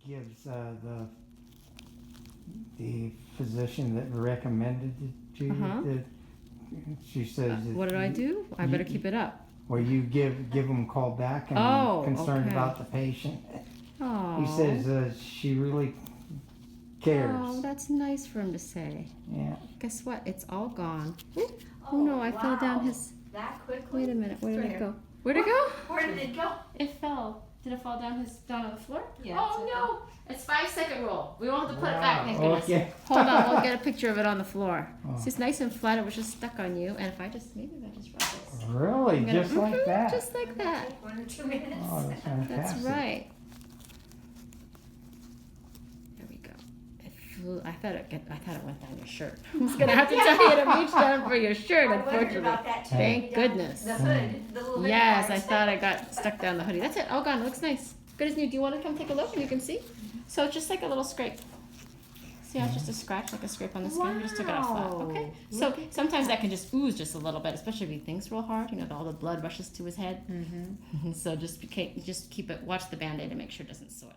gives the physician that recommended it to you. She says, what did I do? I better keep it up. Well, you give them a call back and concerned about the patient. Oh. He says she really cares. Oh, that's nice for him to say. Yeah. Guess what? It's all gone. Oh no, I fell down his. That quickly? Wait a minute. Where did it go? Where'd it go? Where did it go? It fell. Did it fall down on the floor? Yeah. Oh no! It's 5-second rule. We won't have to put it back. Thank goodness. Okay. Hold on, we'll get a picture of it on the floor. It's just nice and flat. It was just stuck on you. And if I just rub this. Really? Just like that? Just like that. 1 or 2 minutes. Oh, that's fantastic. That's right. There we go. It flew. I thought it went down your shirt. I was gonna have to tell you to reach down for your shirt. I wondered Unfortunately. about that too. Thank goodness. The hood, the little hood Yes, I part. thought I got stuck down the hoodie. That's it. All gone. It looks nice. Good as new. Do you want to come take a look and you can see? So it's just like a little scrape. See how it's just a scratch, like a scrape on the skin? We just took it off flat. Okay. So sometimes that can just ooze just a little bit, especially if he thinks real hard. You know, all the blood rushes to his head. So just keep it. Watch the Band-Aid to make sure it doesn't soil.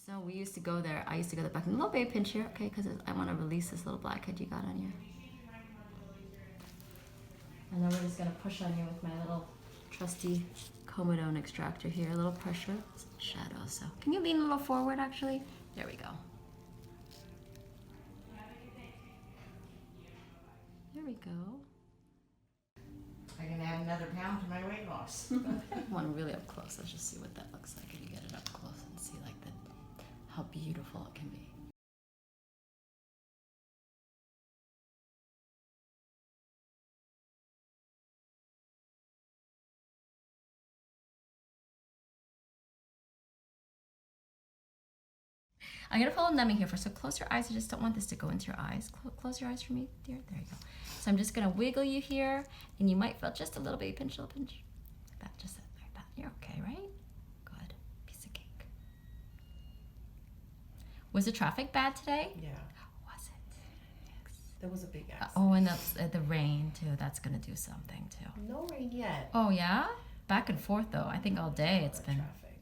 So we used to go there. I used to go there back in a little baby pinch here, okay, because I want to release this little blackhead you got on you. And then we're just going to push on you with my little trusty comedone extractor here. A little pressure, shadow. So can you lean a little forward, actually? There we go. There we go. I'm gonna add another pound to my weight loss. One really up close. Let's just see what that looks like. If you get it up close and see like how beautiful it can be. I'm gonna pull a numbing here first. So close your eyes. I just don't want this to go into your eyes. Close your eyes for me, dear. There you go. So I'm just gonna wiggle you here, and you might feel just a little baby pinch, little pinch. Like that, just like that. You're okay, right? Good. Piece of cake. Was the traffic bad today? Yeah, Was it? Yes. there was a big accident. Oh, and the rain too. That's gonna do something too. No rain yet. Oh yeah, back and forth though. I think all day it's been. Traffic.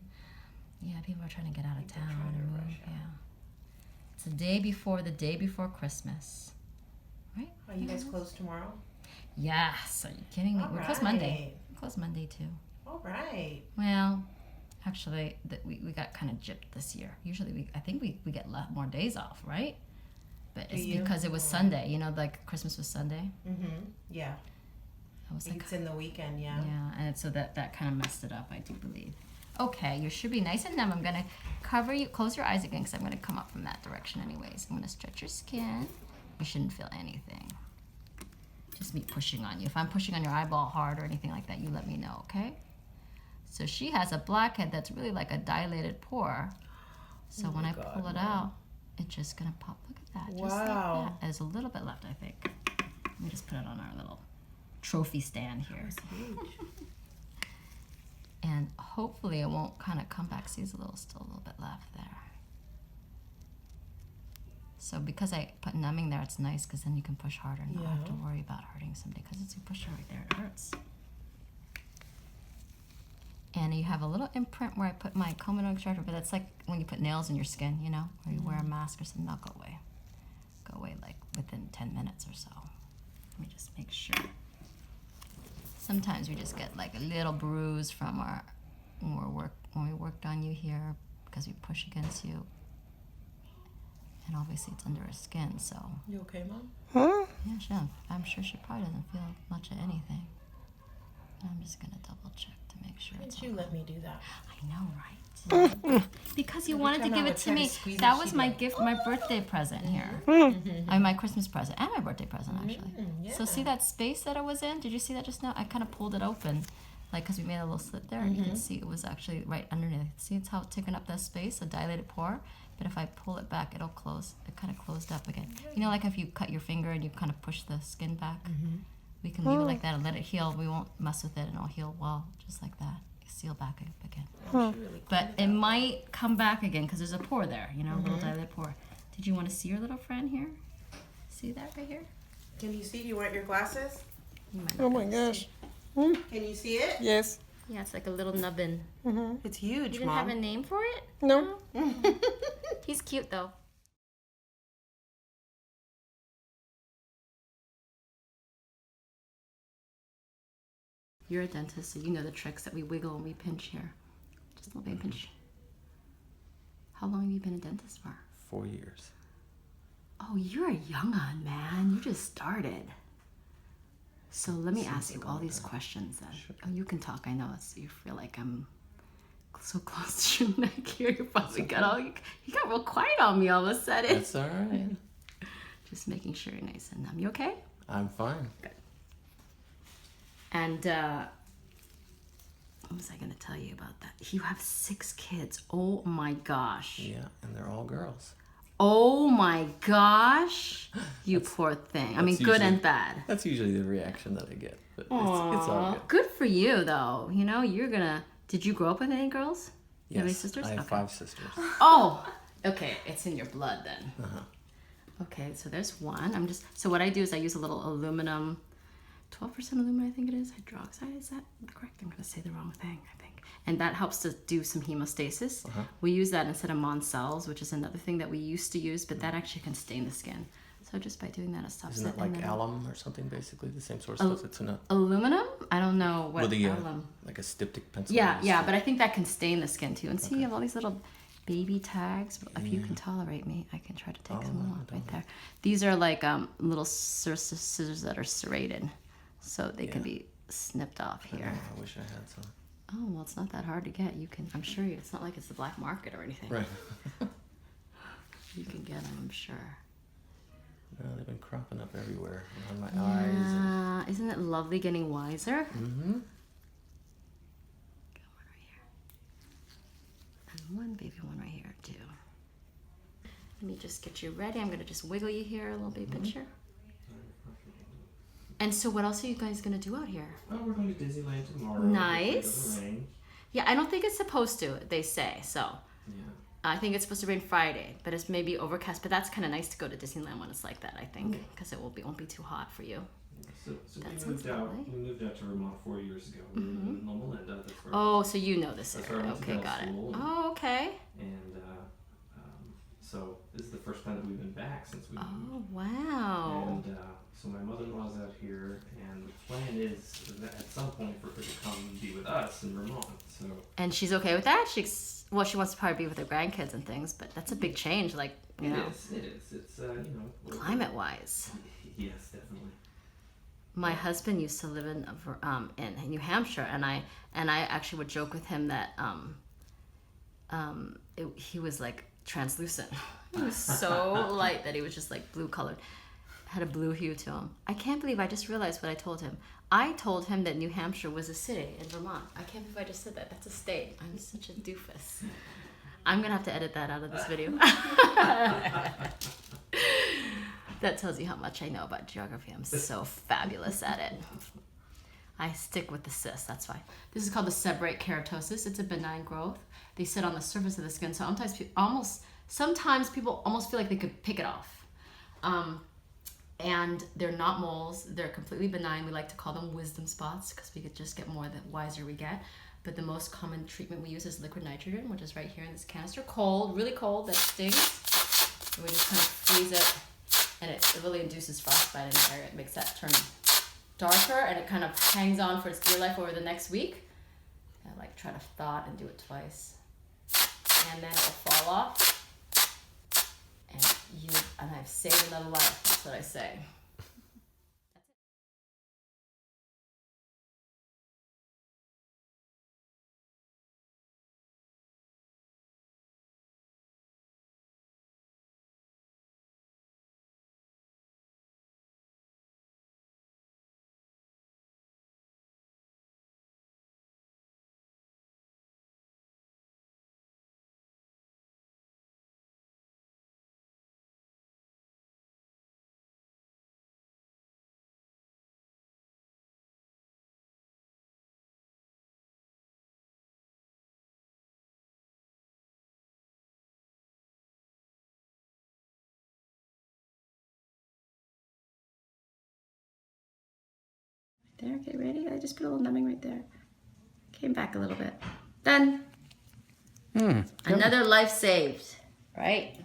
Yeah, people are trying to get out of People town trying to and move. rush out. Yeah, it's the day before Christmas, right? Are you guys closed tomorrow? Yes. Are you kidding me? All We're closed Monday. right. We're closed Monday too. All right. Well, actually, we got kind of gypped this year. Usually, I think we get more days off, right? But Do it's you? because it was Sunday. You know, like Christmas was Sunday. Yeah. I was like, It's in the weekend, yeah. yeah, and so that kind of messed it up, I do believe. Okay, you should be nice and numb. I'm gonna cover you. Close your eyes again, because I'm gonna come up from that direction anyways. I'm gonna stretch your skin. You shouldn't feel anything. Just me pushing on you. If I'm pushing on your eyeball hard or anything like that, you let me know, okay? So she has a blackhead that's really like a dilated pore. So when I pull it out, it's just gonna pop. Look at that, just like that. There's a little bit left, I think. Let me just put it on our little trophy stand here. And hopefully it won't kind of come back. See, there's still a little bit left there. So because I put numbing there, it's nice because then you can push harder and not have to worry about hurting someday, because it's a pusher right there, it hurts. And you have a little imprint where I put my comedone extractor, but that's like when you put nails in your skin, you know, where you wear a mask or something. They'll go away. Go away like within 10 minutes or so. Let me just make sure. Sometimes we just get like a little bruise from when we worked on you here, because we push against you. And obviously it's under her skin, so. You okay, Mom? Huh? Yeah, I'm sure she probably doesn't feel much of anything. I'm just gonna double check to make sure Why it's didn't you all. let me do that? I know, right? Because you Every wanted to time I give would it to try to me. squeeze That it, was she'd my go, gift, my birthday present here. My Christmas present and my birthday present actually. So see that space that I was in? Did you see that just now? I kind of pulled it open, like because we made a little slit there, and you can see it was actually right underneath. See, it's how it's taking up that space, a dilated pore. But if I pull it back, it'll close. It kind of closed up again. You know, like if you cut your finger and you kind of push the skin back. We can leave it like that and let it heal. We won't mess with it, and it'll heal well, just like that. Seal back again. But it might come back again because there's a pore there, you know, a little dilated pore. Did you want to see your little friend here? See that right here? Can you see? Do you want your glasses? You might not Oh be my able to gosh. see. Can you see it? Yes. Yeah, it's like a little nubbin. It's huge, You didn't Mom. have a name for it? No. He's cute though. You're a dentist, so you know the tricks that we wiggle and we pinch here. Just a little baby pinch. How long have you been a dentist for? 4 years. Oh, you're a young un, man. You just started. So let me ask you all these questions then. Oh, you can talk. I know it's, you feel like I'm so close to your neck here. You probably got all, you got real quiet on me all of a sudden. That's all right. Just making sure you're nice and numb. You okay? I'm fine. And what was I going to tell you about that? You have 6 kids. Oh my gosh. Yeah, and they're all girls. Oh my gosh. You poor thing. I mean, good usually- and bad. That's usually the reaction that I get, but it's all good. Good for you, though. You know, you're gonna. Did you grow up with any girls? You have any Yes, sisters? I have Okay. 5 sisters. Oh, okay. It's in your blood then. Okay, so there's one. So what I do is I use a little aluminum, 12% aluminum, I think it is, hydroxide. Is that correct? I'm gonna say the wrong thing, I think. And that helps to do some hemostasis. We use that instead of Moncels, which is another thing that we used to use, but that actually can stain the skin. So just by doing that, it stops Isn't it. it like and then- alum or something, basically? The same sort of stuff that's in a... Aluminum? I don't know what With the, alum. like a styptic pencil. Yeah, but I think that can stain the skin too. And see, you have all these little baby tags. If you can tolerate me, I can try to take some off right there. These are like little scissors that are serrated, so they can be snipped off here. I wish I had some. Oh, well, it's not that hard to get. You can, I'm sure it's not like it's the black market or anything. Right. You can get them, I'm sure. No, they've been cropping up everywhere on my eyes. And... Isn't it lovely getting wiser? Mm-hmm. Got one right here. And one baby one right here, too. Let me just get you ready. I'm going to just wiggle you here a little baby pincher. And so what else are you guys going to do out here? Oh, we're going to Disneyland tomorrow. Nice. Hopefully it'll rain. Yeah, I don't think it's supposed to, they say, so. Yeah. I think it's supposed to rain Friday, but it's maybe overcast. But that's kind of nice to go to Disneyland when it's like that, I think, because it won't be too hot for you. So That we sounds moved out. lovely. We moved out to Vermont 4 years ago. We were in Loma Linda. That's where. Oh, so you know this That's area. where I went to Okay, middle got it. school. Oh, okay. And so this is the first time that we've been back since we moved. Oh, wow. And so my mother-in-law's out here, and the plan is that at some point for her to come and be with us in Vermont. So And she's okay with that? Well, she wants to probably be with her grandkids and things, but that's a big change, like, you know, it is. It's you know. climate-wise. Yes, definitely. My husband used to live in New Hampshire, and I actually would joke with him that he was like translucent. He was so light that he was just like blue colored, had a blue hue to him. I can't believe I just realized what I told him. I told him that New Hampshire was a city in Vermont. I can't believe I just said that. That's a state. I'm such a doofus. I'm gonna have to edit that out of this video. That tells you how much I know about geography. I'm so fabulous at it. I stick with the cysts, that's why. This is called the seborrheic keratosis. It's a benign growth. They sit on the surface of the skin, so sometimes people almost feel like they could pick it off. And they're not moles. They're completely benign. We like to call them wisdom spots because we could just get more the wiser we get. But the most common treatment we use is liquid nitrogen, which is right here in this canister. Cold, really cold, that stings. And we just kind of freeze it, and it really induces frostbite in the area. It makes that turn darker, and it kind of hangs on for its dear life over the next week. I like try to thaw it and do it twice. And then it will fall off. And I've saved another life, that's what I say. there. Okay, ready? I just put a little numbing right there. Came back a little bit. Done. Another life saved, right?